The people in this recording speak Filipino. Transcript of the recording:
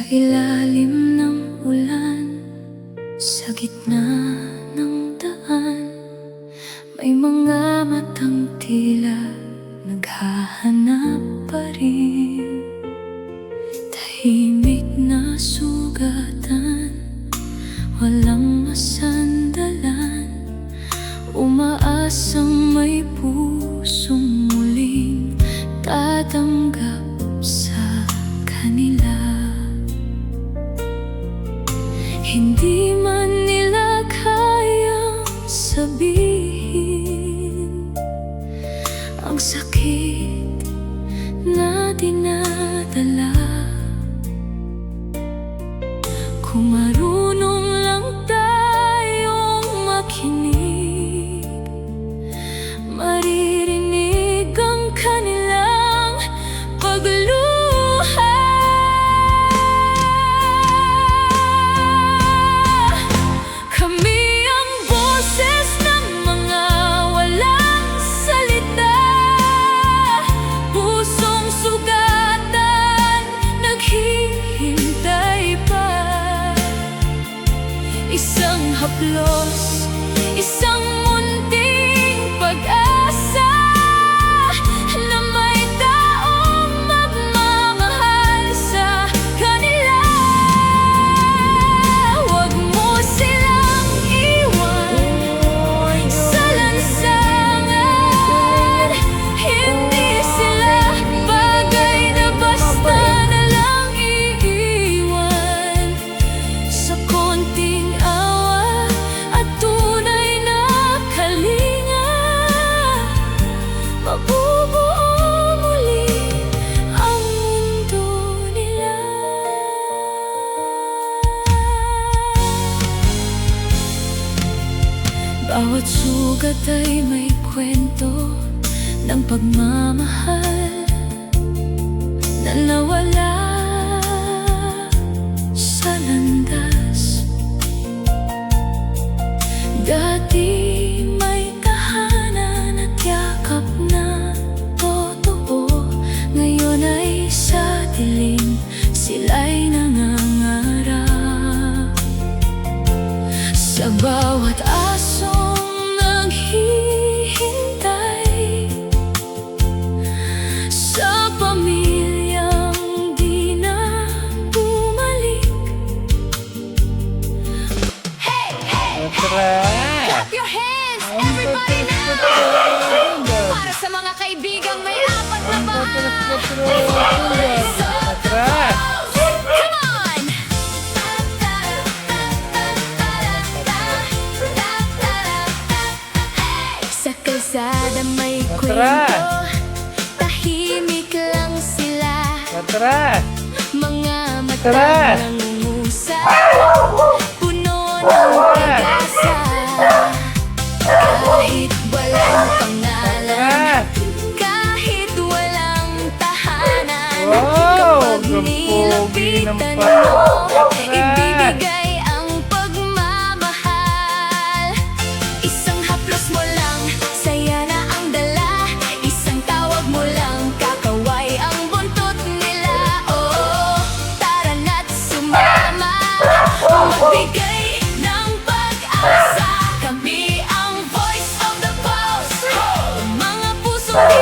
ilalim ng ulan, sa gitna ng daan, may mga matang tila naghahanap pa rin. Tahimik na sugatan, walang masandalan, umaasang may pusong muling tatanggap sa kanila. Hindi man nila kayang sabihin ang sakit na dinadala. Kung marunong lang tayong makinig, maririnig ang kanilang pagluha. Kami ang boses ng mga walang salita, pusong sugatan, naghihintay pa. Isang haplos, isang munting pag-asa, na may taong magmamahal sa kanila. Huwag mo silang iwan sa lansangan. Hindi sila bagay na basta na lang iiwan. Sa konting awa at tunay na kalinga, mabubuo muli ang mundo nila. Bawat sugat ay may kwento ng pagmamahal na nawala sa landas. Dati may tahanan at yakap na totoo, ngayon ay sa dilim sila'y nangangarap. Sa bawat asong naghihintay, sa pamilyang di na bumalik. Hey, hey, clap your hands, everybody now! Para sa mga kaibigang may apat na paa. So close, come on! Sa kalsada may kwento, tahimik lang sila, mga mata nangungusap, puno ng pag-asa. Kahit walang pangalan, kahit walang tahanan, kapag nilapitan mo, ibibigay ang pagmamahal. Isang haplos mo lang, saya na ang dala. Isang tawag mo lang, kakaway ang buntot nila. Oo, tara na't sumama, magbigay ng pag-asa. Kami ang voice of the pulse, mga pusong di